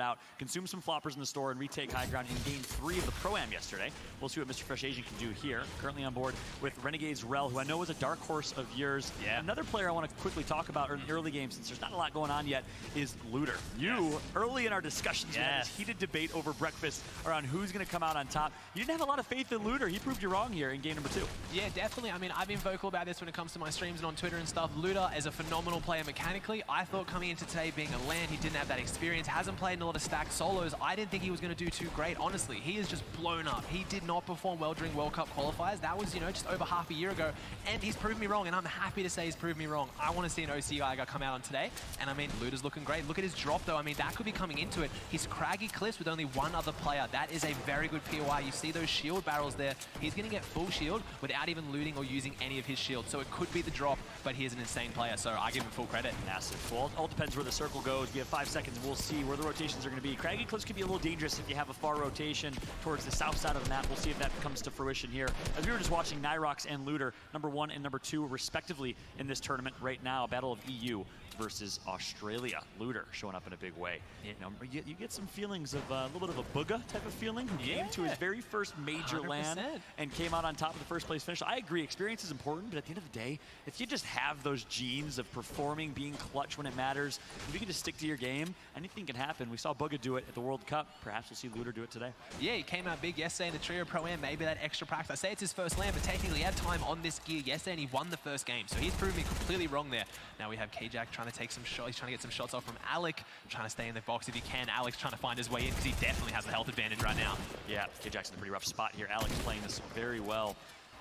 it out, consume some floppers in the store, and retake high ground in Game 3 of the Pro-Am yesterday. We'll see what Mr. Fresh Asian can do here. Currently on board with Renegade's Rel, who I know was a dark horse of yours. Yeah. Another player I want to quickly talk about in the early game, since there's not a lot going on yet, is Looter. You, early in our discussions, we had this heated debate over breakfast around who's going to come out on top. You didn't have a lot of faith in Looter. He proved you wrong here in game number 2. Yeah, definitely. I mean, I've been vocal about this when it comes to my streams and on Twitter and stuff. Looter is a phenomenal player mechanically. I thought coming into today being a LAN, he didn't have that experience, hasn't played in a lot of stacked solos. I didn't think he was going to do too great, honestly. He is just blown up. He did not perform well during World Cup qualifiers. That was, you know, just over half a year ago, and he's proven me wrong, and I'm happy to say he's proven me wrong. I want to see an OC guy come out on today, and I mean, Looter's looking great. Look at his drop, though. I mean, that could be coming into it. He's craggy cliffs with only one other player. That is a very good POI. You see those shield barrels there. He's going to get full shield without even looting or using any of his shield, so it could be the drop, but he is an insane player, so I give him full credit. Massive. Well, it all depends where the circle goes. We have 5 seconds, and we'll see where the rotations are going to be. Craggy cliffs can be a little dangerous if you have a far rotation towards the south side of the map. We'll see if that comes to fruition here. As we were just watching Nyrox and Looter, number 1 and number 2, respectively, in this tournament right now, a battle of EU versus Australia. Looter showing up in a big way. You know, you get some feelings of a little bit of a booga type of feeling. Who came to his very first major 100%. LAN and came out on top of the first place finish. I agree, experience is important, but at the end of the day, if you just have those genes of performing, being clutch when it matters, if you can just stick to your game, anything can happen. We saw Booga do it at the World Cup. Perhaps we'll see Looter do it today. Yeah, he came out big yesterday in the Trio Pro-Am. Maybe that extra practice. I say it's his first LAN, but technically he had time on this gear yesterday and he won the first game. So he's proved me completely wrong there. Now we have K-Jack trying to take some shots. He's trying to get some shots off from Alec, trying to stay in the box if he can. Alex trying to find his way in because he definitely has the health advantage right now. Yeah, K-Jack's in a pretty rough spot here. Alex playing this very well.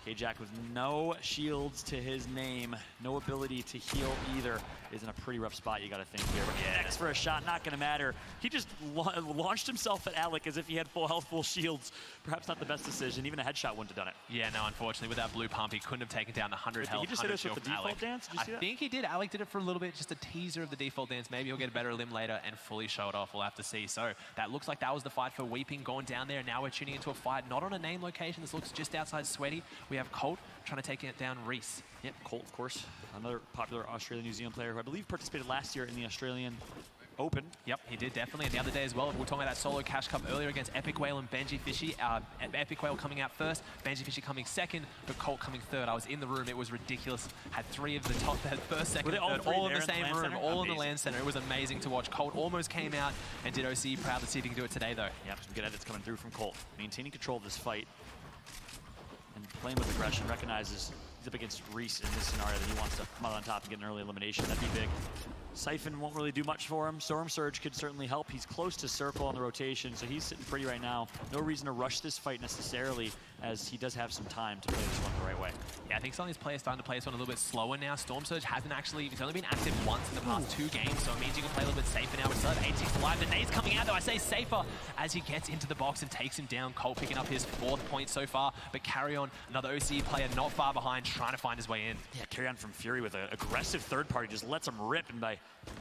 K-Jack with no shields to his name, no ability to heal either, is in a pretty rough spot, you got to think here. But next for a shot, not going to matter. He just launched himself at Alec as if he had full health, full shields. Perhaps not the best decision. Even a headshot wouldn't have done it. Yeah, no, unfortunately, with that blue pump, he couldn't have taken down the 100 health. He just hit us with the default dance? Did you see that? I think he did. Alec did it for a little bit, just a teaser of the default dance. Maybe he'll get a better limb later and fully show it off. We'll have to see. So that looks like that was the fight for Weeping going down there. Now we're tuning into a fight, not on a name location. This looks just outside Sweaty. We have Colt trying to take it down Reese. Yep, Colt, of course, another popular Australian-New Zealand player who I believe participated last year in the Australian Open. Yep, he did definitely. And the other day as well, we were talking about that solo cash cup earlier against Epic Whale and Benji Fishy. Epic Whale coming out first, Benji Fishy coming second, but Colt coming third. I was in the room, it was ridiculous. Had 3 of the top, first, second, third, all in the same room, all in the LAN center. It was amazing to watch. Colt almost came out and did OC proud. Let's see if he can do it today though. Yeah, some good edits coming through from Colt. Maintaining control of this fight and playing with aggression, recognizes he's up against Reese in this scenario that he wants to come out on top and get an early elimination. That'd be big. Siphon won't really do much for him. Storm Surge could certainly help. He's close to circle on the rotation, so he's sitting pretty right now. No reason to rush this fight necessarily, as he does have some time to play this one the right way. Yeah, I think some of these players starting to play this one a little bit slower now. Storm Surge hasn't actually, he's only been active once in the past 2 games, so it means you can play a little bit safer now. Instead of 18 alive, the nade's coming out though. I say safer as he gets into the box and takes him down. Colt picking up his 4th point so far, but Carry On, another OCE player not far behind, trying to find his way in. Yeah, Carry On from Fury with an aggressive third party, just lets him rip, and by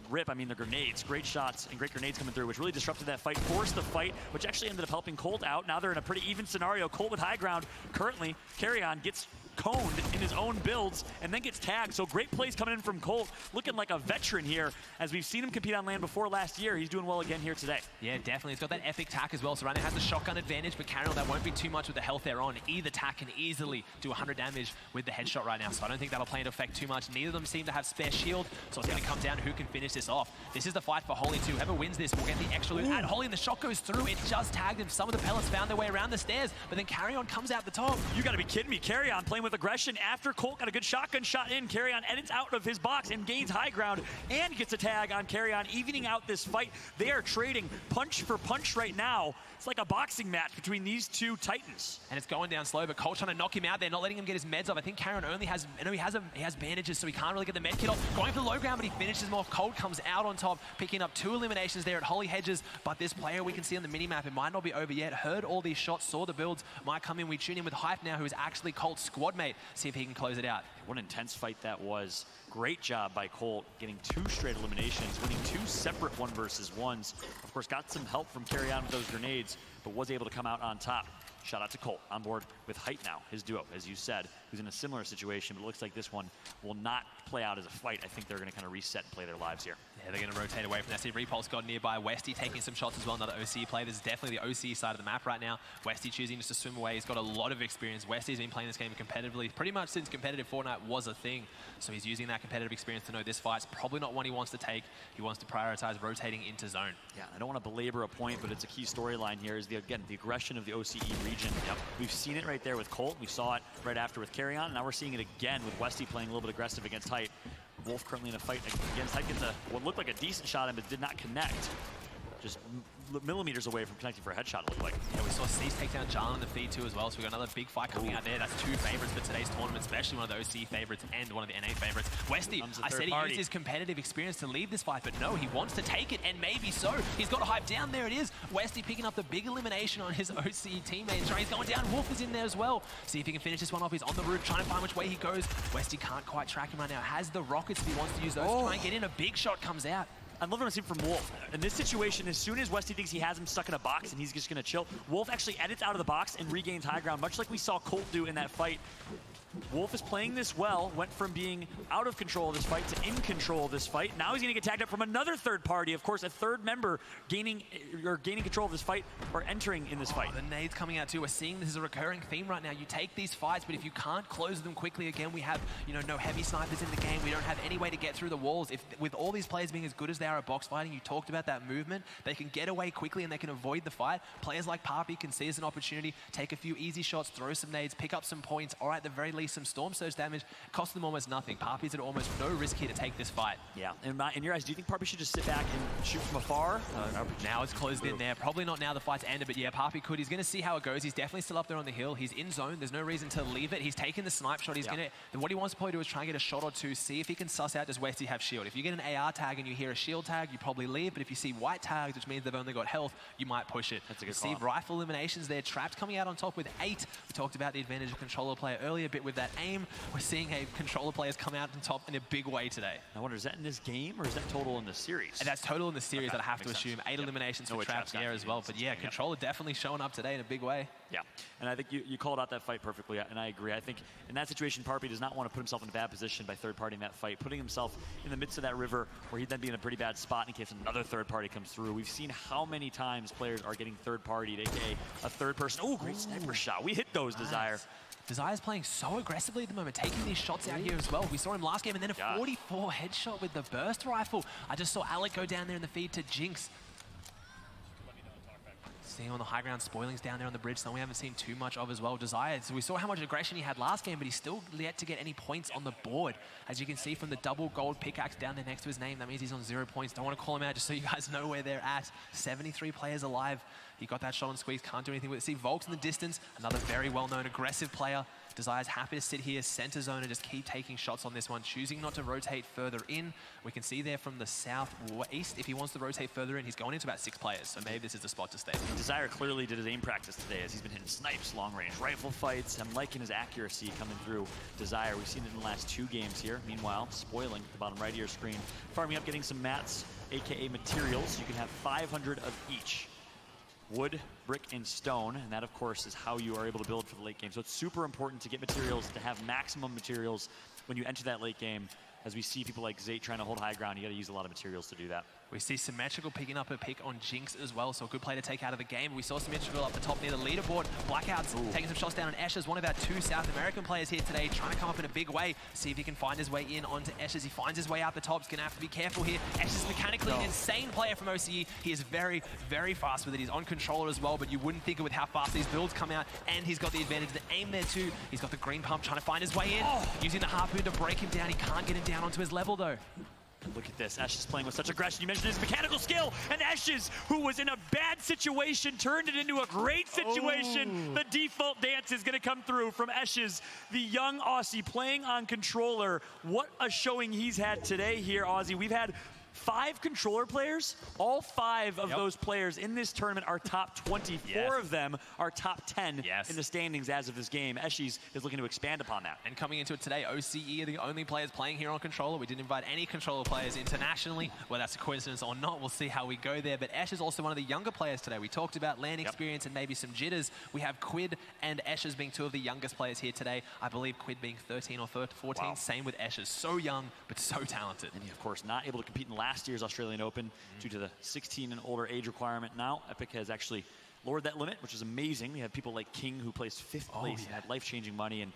rip, I mean the grenades. Great shots and great grenades coming through, which really disrupted that fight, forced the fight, which actually ended up helping Colt out. Now they're in a pretty even scenario. Colt with high ground. Currently, Carry On gets coned in his own builds and then gets tagged. So great plays coming in from Colt, looking like a veteran here. As we've seen him compete on LAN before last year, he's doing well again here today. Yeah, definitely. He's got that epic tack as well. So right now has the shotgun advantage, but Carry On, that won't be too much with the health they're on. Either tack can easily do 100 damage with the headshot right now. So I don't think that'll play into effect too much. Neither of them seem to have spare shield, so it's going to come down to who can finish this off. This is the fight for Holy 2. Whoever wins this will get the extra loot. And Holy, and the shot goes through. It just tagged him. Some of the pellets found their way around the stairs, but then Carry On comes out the top. You got to be kidding me. Carry On playing with aggression after Colt got a good shotgun shot in. Carry On edits out of his box and gains high ground and gets a tag on Carry On, evening out this fight. They are trading punch for punch right now. It's like a boxing match between these 2 titans. And it's going down slow, but Colt trying to knock him out there, not letting him get his meds off. I think Carry On only has, I know he has bandages, so he can't really get the med kit off. Going for the low ground, but he finishes him off. Colt comes out on top, picking up 2 eliminations there at Holy Hedges. But this player we can see on the minimap, it might not be over yet. Heard all these shots, saw the builds, might come in. We tune in with Hype now, who is actually Colt's squad mate. See if he can close it out. What an intense fight that was. Great job by Colt, getting 2 straight eliminations, winning 2 separate 1v1s. Of course, got some help from Carry On with those grenades, but was able to come out on top. Shout out to Colt, on board with Height now, his duo, as you said, who's in a similar situation, but it looks like this one will not play out as a fight. I think they're going to kind of reset and play their lives here. Yeah, they're going to rotate away from that. See, Repulse got nearby. Westy taking some shots as well. Another OC play. This is definitely the OC side of the map right now. Westy choosing just to swim away. He's got a lot of experience. Westy's been playing this game competitively pretty much since competitive Fortnite was a thing. So he's using that competitive experience to know this fight's probably not one he wants to take. He wants to prioritize rotating into zone. Yeah, I don't want to belabor a point, but it's a key storyline here is, again, the aggression of the OCE region. Yep. We've seen it right there with Colt. We saw it right after with Carry On. Now we're seeing it again with Westy playing a little bit aggressive against Height. Wolf currently in a fight against Height, gets what looked like a decent shot at him, but did not connect. Just millimeters away from connecting for a headshot, it looked like. Yeah, we saw Cease take down Jarl in the feed too as well, so we got another big fight coming out there. That's two favorites for today's tournament, especially one of the OC favorites and one of the NA favorites. Westy, I said he used his competitive experience to lead this fight, but no, he wants to take it, and maybe so. He's got a hype down, there it is. Westy picking up the big elimination on his OC teammates. He's going down, Wolf is in there as well. See if he can finish this one off. He's on the roof, trying to find which way he goes. Westy can't quite track him right now. Has the rockets if he wants to use those to try and get in. A big shot comes out. I'm loving to see from Wolf. In this situation, as soon as Westy thinks he has him stuck in a box and he's just going to chill, Wolf actually edits out of the box and regains high ground, much like we saw Colt do in that fight. Wolf is playing this well, went from being out of control of this fight to in control of this fight. Now he's going to get tagged up from another third party. Of course, a third member gaining control of this fight or entering in this fight. The nades coming out too. We're seeing this is a recurring theme right now. You take these fights, but if you can't close them quickly, again, we have no heavy snipers in the game. We don't have any way to get through the walls. If with all these players being as good as they are at box fighting, you talked about that movement, they can get away quickly and they can avoid the fight. Players like Papi can see as an opportunity, take a few easy shots, throw some nades, pick up some points, or at the very least some Storm Surge damage, cost them almost nothing. Papi's at almost no risk here to take this fight. Yeah, in your eyes, do you think Papi should just sit back and shoot from afar? Now it's closed in there. Probably not now the fight's ended, but yeah, Papi could. He's going to see how it goes. He's definitely still up there on the hill. He's in zone. There's no reason to leave it. He's taking the snipe shot. He's going to, what he wants to probably do is try and get a shot or two, see if he can suss out, does Westy have shield? If you get an AR tag and you hear a shield tag, you probably leave, but if you see white tags, which means they've only got health, you might push it. That's a good call. See rifle eliminations there. Trapped coming out on top with 8. We talked about the advantage of controller player earlier, but with that aim, we're seeing a controller players come out on top in a big way today. I wonder, is that in this game or is that total in the series? And that's total in the series, that I have to assume. 8 eliminations for Traps here as well. But yeah, controller definitely showing up today in a big way. Yeah, and I think you called out that fight perfectly, and I agree. I think in that situation, Papi does not want to put himself in a bad position by third-partying that fight, putting himself in the midst of that river where he'd then be in a pretty bad spot in case another third party comes through. We've seen how many times players are getting third-partied, aka a third person. Oh, great sniper shot. We hit those, Desire. Desire's playing so aggressively at the moment, taking these shots out here as well. We saw him last game, and then a 44 headshot with the burst rifle. I just saw Alec go down there in the feed to Jinx. Seeing on the high ground, Spoiling's down there on the bridge, something we haven't seen too much of as well. Desire, so we saw how much aggression he had last game, but he's still yet to get any points on the board. As you can see from the double gold pickaxe down there next to his name, that means he's on 0 points. Don't want to call him out just so you guys know where they're at. 73 players alive. He got that shot on squeeze, can't do anything with it. See Volks in the distance, another very well-known aggressive player. Desire's happy to sit here, center zone, and just keep taking shots on this one, choosing not to rotate further in. We can see there from the southeast, if he wants to rotate further in, he's going into about 6 players, so maybe this is the spot to stay. Desire clearly did his aim practice today as he's been hitting snipes, long-range rifle fights. I'm liking his accuracy coming through Desire. We've seen it in the last 2 games here. Meanwhile, Spoiling at the bottom right of your screen, farming up, getting some mats, aka materials. You can have 500 of each. Wood, brick, and stone, and that of course is how you are able to build for the late game. So it's super important to get materials, to have maximum materials when you enter that late game. As we see people like Zayt trying to hold high ground, you got to use a lot of materials to do that. We see Symmetrical picking up a pick on Jinx as well, so a good play to take out of the game. We saw Symmetrical up the top near the leaderboard. Blackouts taking some shots down on Esches, one of our 2 South American players here today, trying to come up in a big way. See if he can find his way in onto Esches. He finds his way out the top. He's going to have to be careful here. Esches mechanically an insane player from OCE. He is very, very fast with it. He's on controller as well, but you wouldn't think it with how fast these builds come out, and he's got the advantage to aim there too. He's got the green pump, trying to find his way in. Using the harpoon to break him down. He can't get him down onto his level though. Look at this, Esches playing with such aggression. You mentioned his mechanical skill, and Esches, who was in a bad situation, turned it into a great situation. The default dance is gonna come through from Esches, the young Aussie playing on controller. What a showing he's had today here, Aussie. We've had 5 controller players. All 5 of those players in this tournament are top 20. 4 of them are top 10 in the standings as of this game. Esches is looking to expand upon that. And coming into it today, OCE are the only players playing here on controller. We didn't invite any controller players internationally. Whether that's a coincidence or not, we'll see how we go there. But Esh is also one of the younger players today. We talked about land experience and maybe some jitters. We have Quid and Eshes being 2 of the youngest players here today. I believe Quid being 13 or 14. Same with Eshes. So young, but so talented. And he, of course, not able to compete in last last year's Australian Open due to the 16 and older age requirement. Now, Epic has actually lowered that limit, which is amazing. We have people like King who placed 5th place and had life-changing money. And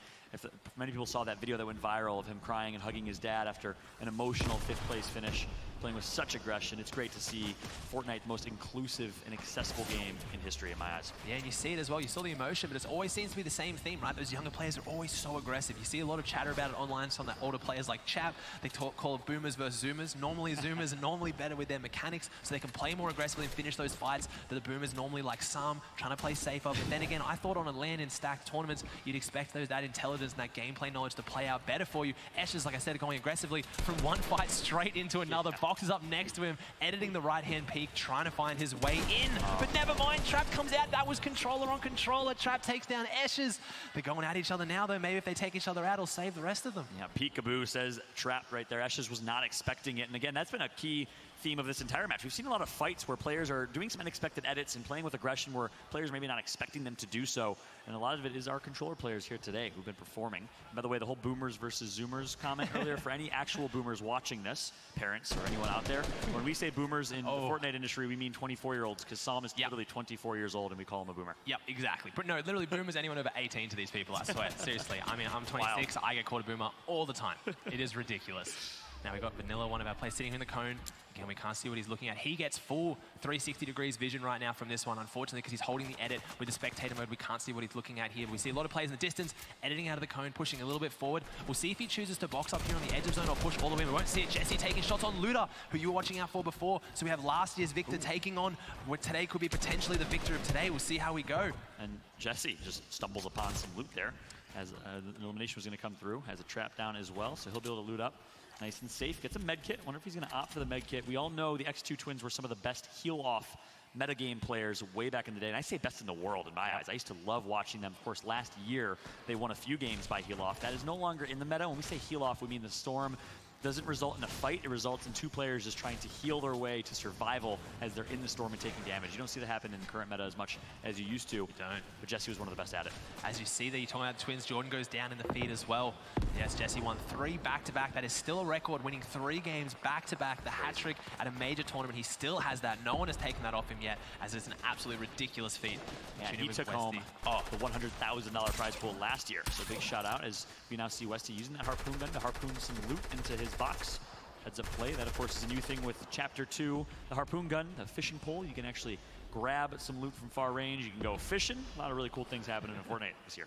many people saw that video that went viral of him crying and hugging his dad after an emotional 5th place finish, playing with such aggression. It's great to see Fortnite the most inclusive and accessible game in history in my eyes. Yeah, and you see it as well. You saw the emotion, but it always seems to be the same theme, right? Those younger players are always so aggressive. You see a lot of chatter about it online. Some of the older players like Chap, they call it boomers versus zoomers. Normally, zoomers are normally better with their mechanics, so they can play more aggressively and finish those fights. But the boomers normally like some, trying to play safer. But then again, I thought on a land in stacked tournaments, you'd expect that intelligence and that gameplay knowledge to play out better for you. Ashes, like I said, going aggressively from one fight straight into another. Boxes up next to him, editing the right-hand peak, trying to find his way in. But never mind, Trap comes out. That was controller on controller. Trap takes down Ashes. They're going at each other now, though. Maybe if they take each other out, it'll save the rest of them. Yeah, Peekaboo says Trap right there. Ashes was not expecting it. And again, that's been a key theme of this entire match. We've seen a lot of fights where players are doing some unexpected edits and playing with aggression where players maybe not expecting them to do so. And a lot of it is our controller players here today who've been performing. By the way, the whole boomers versus zoomers comment earlier, for any actual boomers watching this, parents or anyone out there, when we say boomers in the Fortnite industry, we mean 24-year-olds, because Psalm is literally 24 years old and we call him a boomer. Yep, exactly. But no, literally boomers anyone over 18 to these people, I swear. Seriously. I mean, I'm 26. Wow. I get called a boomer all the time. It is ridiculous. Now we've got Vanilla, one of our players, sitting in the cone. Again, we can't see what he's looking at. He gets full 360 degrees vision right now from this one, unfortunately, because he's holding the edit with the spectator mode. We can't see what he's looking at here. We see a lot of players in the distance, editing out of the cone, pushing a little bit forward. We'll see if he chooses to box up here on the edge of zone or push all the way. We won't see it. Jesse taking shots on Luda, who you were watching out for before. So we have last year's victor taking on what today could be potentially the victor of today. We'll see how we go. And Jesse just stumbles upon some loot there, as an elimination was going to come through, has a trap down as well, so he'll be able to loot up. Nice and safe. Gets a med kit. Wonder if he's going to opt for the med kit. We all know the X2 twins were some of the best heal-off metagame players way back in the day. And I say best in the world in my eyes. I used to love watching them. Of course, last year, they won a few games by heal-off. That is no longer in the meta. When we say heal-off, we mean the Storm doesn't result in a fight. It results in two players just trying to heal their way to survival as they're in the storm and taking damage. You don't see that happen in the current meta as much as you used to. You don't. But Jesse was one of the best at it. As you see there, you're talking about the twins. Jordan goes down in the feed as well. Yes, Jesse won 3 back-to-back. That is still a record, winning 3 games back-to-back. The hat-trick at a major tournament. He still has that. No one has taken that off him yet, as it's an absolutely ridiculous feat. Yeah, he took home the $100,000 prize pool last year. So big shout out as we now see Westy using that harpoon gun to harpoon some loot into his box. Heads up play. That, of course, is a new thing with Chapter 2. The harpoon gun, the fishing pole. You can actually grab some loot from far range. You can go fishing. A lot of really cool things happening in Fortnite this year.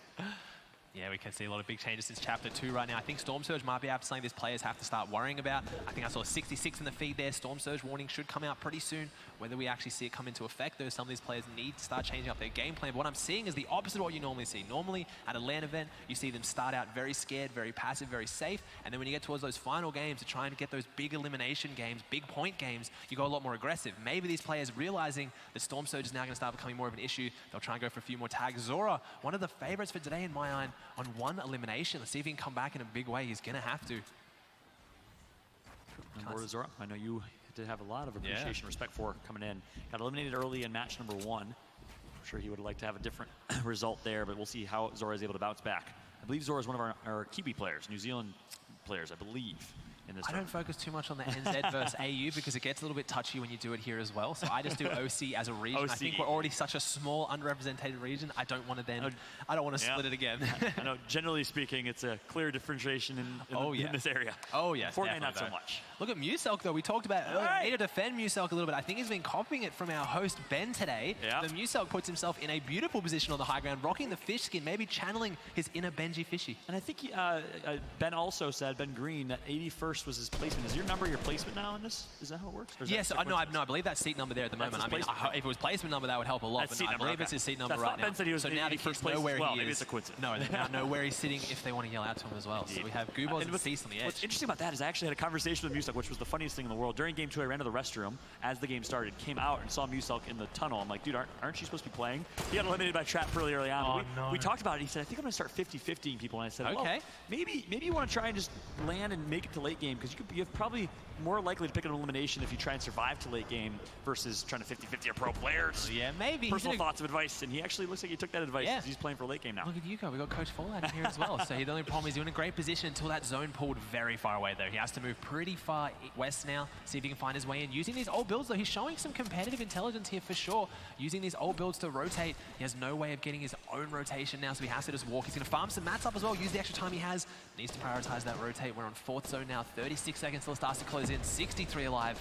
Yeah, we can see a lot of big changes since Chapter 2 right now. I think Storm Surge might be after something these players have to start worrying about. I think I saw a 66 in the feed there. Storm Surge warning should come out pretty soon. Whether we actually see it come into effect, though, some of these players need to start changing up their game plan. But what I'm seeing is the opposite of what you normally see. Normally, at a LAN event, you see them start out very scared, very passive, very safe. And then when you get towards those final games, to try and get those big elimination games, big point games, you go a lot more aggressive. Maybe these players realizing that Storm Surge is now going to start becoming more of an issue. They'll try and go for a few more tags. Zora, one of the favorites for today in my eye, on one elimination. Let's see if he can come back in a big way. He's going to have to. And Zora, I know you did have a lot of appreciation and respect for coming in. Got eliminated early in match number 1. I'm sure he would like to have a different result there, but we'll see how Zora is able to bounce back. I believe Zora is one of our Kiwi players, New Zealand players, I believe. I don't focus too much on the NZ versus AU because it gets a little bit touchy when you do it here as well. So I just do OC as a region. I think we're already such a small, underrepresented region. I don't want to then, I don't want to split it again. I know, generally speaking, it's a clear differentiation in this area. Oh, yes. Fortnite, not so much. Look at Muselk, though. We talked about earlier. We need to defend Muselk a little bit. I think he's been copying it from our host, Ben, today. Yeah. The Muselk puts himself in a beautiful position on the high ground, rocking the fish skin, maybe channeling his inner Benji Fishy. And I think Ben also said, Ben Green, that 81st was his placement. Is your number your placement now in this? Is that how it works? Yes, no, I believe that's seat number there at the moment. I mean, if it was placement number, that would help a lot. But I believe it's his seat number right now. Ben said he was so now the kids know where he is. Maybe it's a coincidence. No, they now know where he's sitting if they want to yell out to him as well. So we have Goobos and Cease on the edge. What's interesting about that is I actually had a conversation with Muselk, which was the funniest thing in the world. During Game 2, I ran to the restroom as the game started, came out and saw Muselk in the tunnel. I'm like, dude, aren't you supposed to be playing? He got eliminated by Trap pretty early on. We talked about it. He said, I think I'm going to start 50-50 people. And I said, okay, well, maybe you want to try and just land and make it to late game. game, because you're probably more likely to pick an elimination if you try and survive to late game versus trying to 50-50 a pro players. Yeah, maybe. Personal thoughts of advice, and he actually looks like he took that advice because he's playing for late game now. Look at Yuko, we got Coach Fallout in here as well. So the only problem is he's in a great position until that zone pulled very far away though. He has to move pretty far west now, see if he can find his way in. Using these old builds though, he's showing some competitive intelligence here for sure. Using these old builds to rotate. He has no way of getting his own rotation now, so he has to just walk. He's going to farm some mats up as well, use the extra time he has. Needs to prioritize that rotate. We're on 4th zone now, 36 seconds till it starts to close in, 63 alive.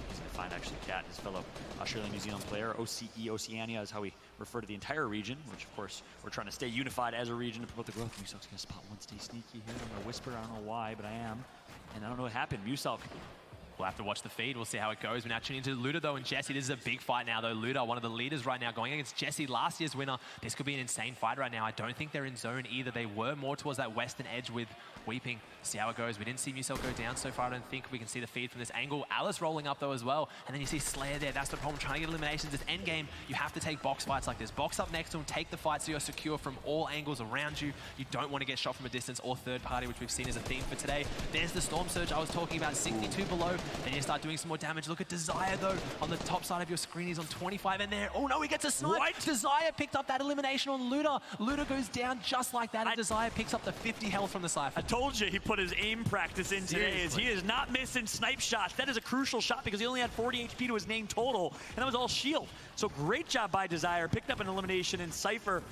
He's going to find actually Cat, his fellow Australian-New Zealand player. OCE, Oceania is how we refer to the entire region, which of course we're trying to stay unified as a region to promote the growth. Musalk's going to spot one, stay sneaky here. I'm going to whisper, I don't know why, but I am. And I don't know what happened. Musalk. We'll have to watch the feed. We'll see how it goes. We're now tuning into Luda, though, and Jesse. This is a big fight now, though. Luda, one of the leaders right now, going against Jesse, last year's winner. This could be an insane fight right now. I don't think they're in zone either. They were more towards that western edge with Weeping. See how it goes. We didn't see Musel go down so far. I don't think we can see the feed from this angle. Alice rolling up, though, as well. And then you see Slayer there. That's the problem. Trying to get eliminations. This endgame, you have to take box fights like this. Box up next to him. Take the fight so you're secure from all angles around you. You don't want to get shot from a distance or third party, which we've seen as a theme for today. There's the Storm Surge I was talking about. 62 below. Then you start doing some more damage. Look at Desire, though. On the top side of your screen, he's on 25. And there, oh no, he gets a snipe. What? Desire picked up that elimination on Luda. Luda goes down just like that. And Desire picks up the 50 health from the Cypher. I told you he put his aim practice in today. As he is not missing snipe shots. That is a crucial shot because he only had 40 HP to his name total, and that was all shield. So great job by Desire. Picked up an elimination in Cypher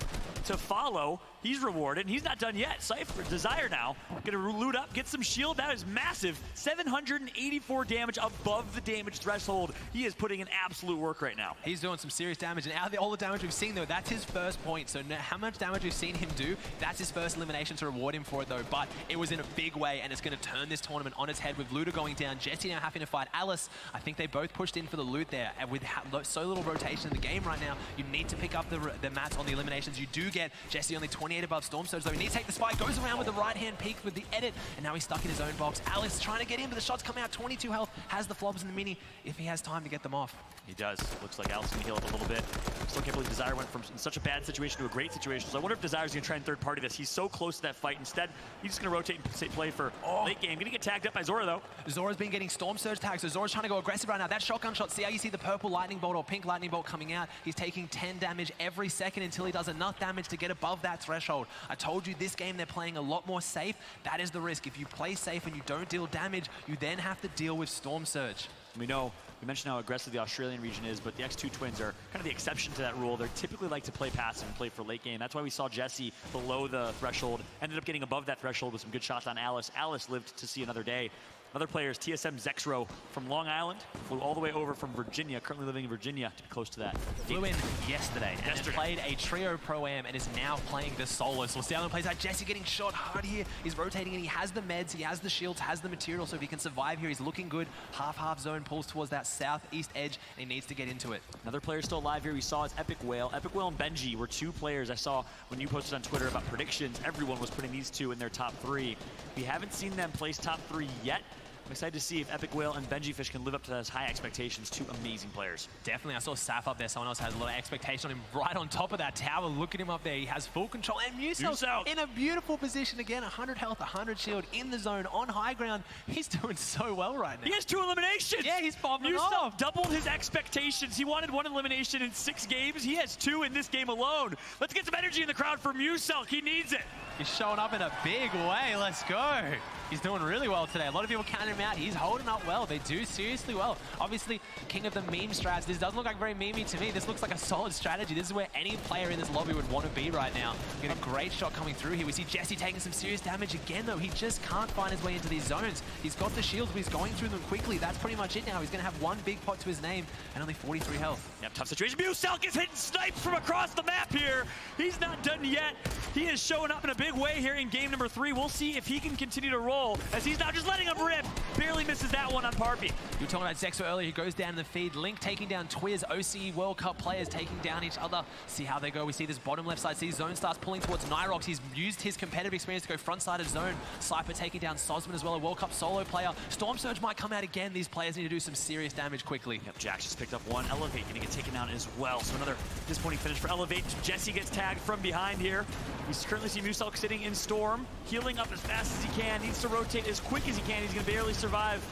to follow. He's rewarded, and he's not done yet. Cypher, Desire now, gonna loot up, get some shield. That is massive. 784 damage above the damage threshold. He is putting in absolute work right now. He's doing some serious damage, and out of all the damage we've seen, though, that's his first point. So how much damage we've seen him do, that's his first elimination to reward him for it, though. But it was in a big way, and it's gonna turn this tournament on its head with Luda going down, Jesse now having to fight Alice. I think they both pushed in for the loot there, and with so little rotation in the game right now, you need to pick up the mats on the eliminations. You do get Jesse only 28 above Storm Surge, though. He needs to take the spike, goes around with the right-hand peek with the edit, and now he's stuck in his own box. Alice trying to get in, but the shots come out, 22 health, has the flobs in the mini if he has time to get them off. He does. Looks like Alice can heal up a little bit. Still can't believe Desire went from such a bad situation to a great situation. So I wonder if Desire's going to try and third party this. He's so close to that fight. Instead, he's just going to rotate and play for late game. Going to get tagged up by Zora, though. Zora's been getting Storm Surge tags, so Zora's trying to go aggressive right now. That shotgun shot, see how you see the purple lightning bolt or pink lightning bolt coming out? He's taking 10 damage every second until he does enough damage to get above that threshold. I told you this game they're playing a lot more safe. That is the risk. If you play safe and you don't deal damage, you then have to deal with Storm Surge. We know, we mentioned how aggressive the Australian region is, but the X2 twins are kind of the exception to that rule. They typically like to play passive and play for late game. That's why we saw Jesse below the threshold, ended up getting above that threshold with some good shots on Alice. Alice lived to see another day. Other players, TSM Zexro from Long Island, flew all the way over from Virginia, currently living in Virginia, to be close to that. Flew in yesterday and played a trio pro-am and is now playing the solo. So we'll see how he plays out. Jesse getting shot hard here. He's rotating and he has the meds, he has the shields, has the material, so if he can survive here, he's looking good. Half zone pulls towards that southeast edge and he needs to get into it. Another player still alive here we saw is Epic Whale. Epic Whale and Benji were two players I saw when you posted on Twitter about predictions. Everyone was putting these two in their top 3. We haven't seen them place top 3 yet. I'm excited to see if Epic Whale and Benji Fish can live up to those high expectations. Two amazing players. Definitely. I saw Saf up there. Someone else has a lot of expectation on him right on top of that tower. Look at him up there. He has full control. And Musel in a beautiful position again. 100 health, 100 shield in the zone on high ground. He's doing so well right now. He has 2 eliminations. Yeah, he's popping off. Doubled his expectations. He wanted 1 elimination in 6 games. He has 2 in this game alone. Let's get some energy in the crowd for Musel. He needs it. He's showing up in a big way. Let's go. He's doing really well today. A lot of people counting him out. He's holding up well. They do seriously well. Obviously, king of the meme strats. This doesn't look like very memey to me. This looks like a solid strategy. This is where any player in this lobby would want to be right now. Get a great shot coming through here. We see Jesse taking some serious damage again, though. He just can't find his way into these zones. He's got the shields, but he's going through them quickly. That's pretty much it now. He's going to have 1 big pot to his name and only 43 health. Yep, tough situation. Musel gets hitting snipes from across the map here. He's not done yet. He is showing up in a big way here in game number 3. We'll see if he can continue to roll as he's not just letting him rip. Barely misses that one on Parpy. You were talking about Zexo earlier. He goes down in the feed. Link taking down Twiz. OCE World Cup players taking down each other. See how they go. We see this bottom left side. See Zone starts pulling towards Nyrox. He's used his competitive experience to go front side of Zone. Sliper taking down Sosman as well, a World Cup solo player. Storm Surge might come out again. These players need to do some serious damage quickly. Yep, Jax just picked up 1. Elevate going to get taken out as well. So another disappointing finish for Elevate. Jesse gets tagged from behind here. We currently see Musel sitting in Storm, healing up as fast as he can. Needs to rotate as quick as he can. He's going to barely survive.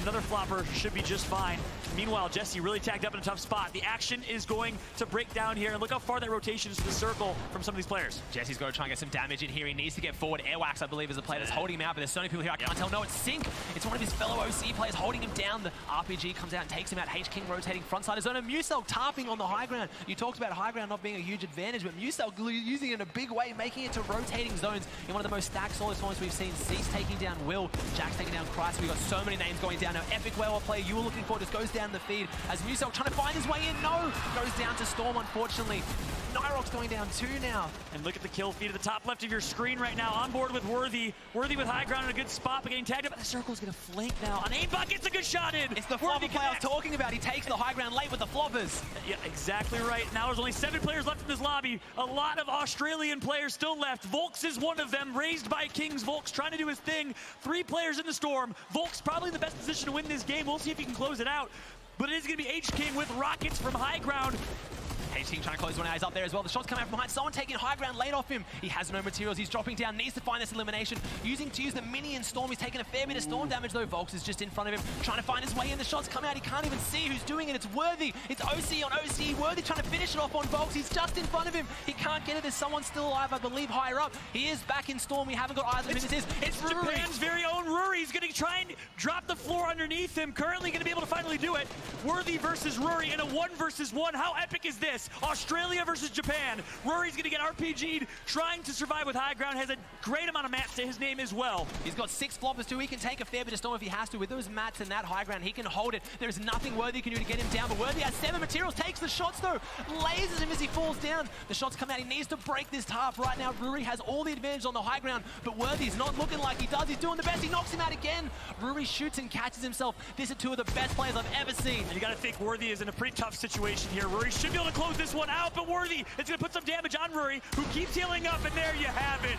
Another flopper should be just fine. Meanwhile, Jesse really tagged up in a tough spot. The action is going to break down here, and look how far that rotation is to the circle from some of these players. Jesse's got to try and get some damage in here. He needs to get forward. Airwax, I believe, is the player that's holding him out, but there's so many people here I can't tell. No, it's Sync. It's one of his fellow OC players holding him down. The RPG comes out and takes him out. H-King rotating frontside zone, and Musel tarping on the high ground. You talked about high ground not being a huge advantage, but Musel using it in a big way, making it to rotating zones in one of the most stacked solo tournaments we've seen. Cease taking down Will. Jack's taking down Christ. We've got so many names going down now. Epic Werewolf player you were looking for just goes down the feed as Musel trying to find his way in. No! Goes down to Storm, unfortunately. Nyrock's going down 2 now. And look at the kill feed at the top left of your screen right now. On board with Worthy. Worthy with high ground in a good spot, but getting tagged up. The circle's going to flank now. On aimbot, gets a good shot in. It's the flopper play I was talking about. He takes the high ground late with the floppers. Yeah, exactly right. Now there's only 7 players left in this lobby. A lot of Australian players still left. Volks is one of them, raised by Kings. Volks trying to do his thing. 3 players in the Storm. Volks probably in the best position to win this game. We'll see if he can close it out. But it is going to be H-King with rockets from high ground. H-King trying to close one out. He's up there as well. The shot's coming out from behind. Someone taking high ground late off him. He has no materials. He's dropping down. Needs to find this elimination. To use the mini and Storm. He's taking a fair bit of Storm damage though. Volks is just in front of him. Trying to find his way in. The shots come out. He can't even see who's doing it. It's Worthy. It's OC on OC. Worthy trying to finish it off on Volks. He's just in front of him. He can't get it. There's someone still alive, I believe, higher up. He is back in Storm. We haven't got either of them. It's Rory. Japan's very own Rory. He's going to try and drop the floor underneath him. Currently going to be able to finally do it. Worthy versus Rory in a 1 versus 1. How epic is this? Australia versus Japan. Rory's going to get RPG'd, trying to survive with high ground. Has a great amount of mats to his name as well. He's got 6 floppers too. He can take a fair bit of Storm if he has to. With those mats and that high ground, he can hold it. There is nothing Worthy can do to get him down, but Worthy has 7 materials, takes the shots though, lasers him as he falls down. The shots come out. He needs to break this tarp right now. Rory has all the advantage on the high ground, but Worthy's not looking like he does. He's doing the best. He knocks him out again. Rory shoots and catches himself. These are 2 of the best players I've ever seen. And you got to think Worthy is in a pretty tough situation here. Rory should be able to close this one out, but Worthy is going to put some damage on Rory, who keeps healing up, and there you have it.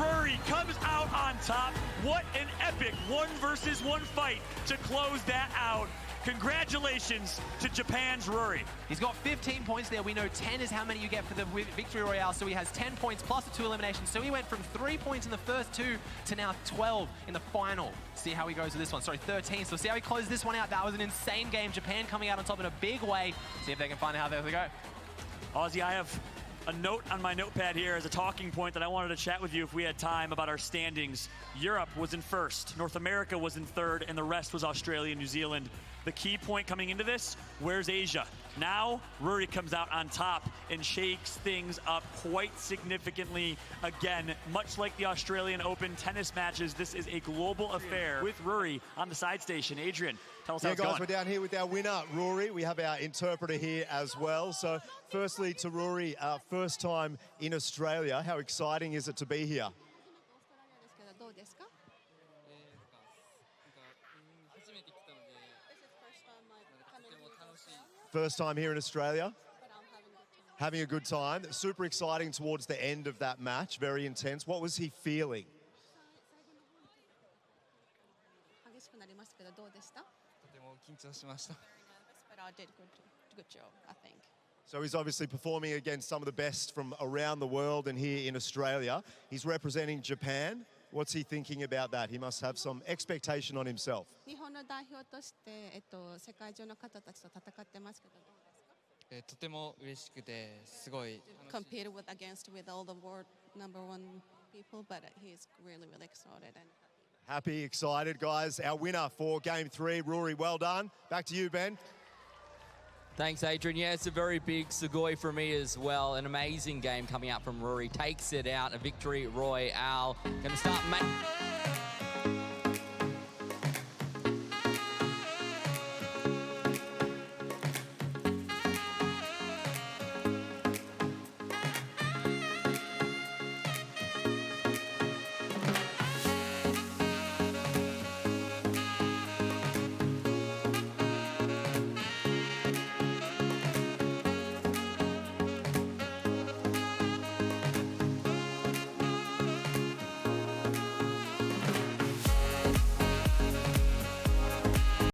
Rory comes out on top. What an epic 1 versus 1 fight to close that out. Congratulations to Japan's Rory. He's got 15 points there. We know 10 is how many you get for the Victory Royale, so he has 10 points plus the 2 eliminations. So he went from 3 points in the first 2 to now 12 in the final. See how he goes with this one. Sorry, 13. So see how he closes this one out. That was an insane game. Japan coming out on top in a big way. See if they can find out how they go. Ozzy, I have a note on my notepad here as a talking point that I wanted to chat with you if we had time about our standings. Europe was in 1st, North America was in 3rd, and the rest was Australia and New Zealand. The key point coming into this, where's Asia? Now, Rory comes out on top and shakes things up quite significantly. Again, much like the Australian Open tennis matches, this is a global affair with Rory on the side station. Adrian, tell us how it's guys, going. we're down here with our winner, Rory. We have our interpreter here as well. So, firstly, to Rory, first time in Australia. How exciting is it to be here? First time here in Australia? Having a good time. Super exciting towards the end of that match. Very intense. What was he feeling? But I did good job, I think. So he's obviously performing against some of the best from around the world and here in Australia. He's representing Japan. What's he thinking about that? He must have some expectation on himself. 日本の代表として世界中の方たちと戦ってますけどどうですか？とても嬉しくてすごい Compete with all the world #1 people, but he's really excited and Happy, excited, guys. Our winner for Game 3, Rory, well done. Back to you, Ben. Thanks, Adrian. Yeah, it's a very big Sugoi for me as well. An amazing game coming out from Rory. Takes it out, a victory royale. Going to start...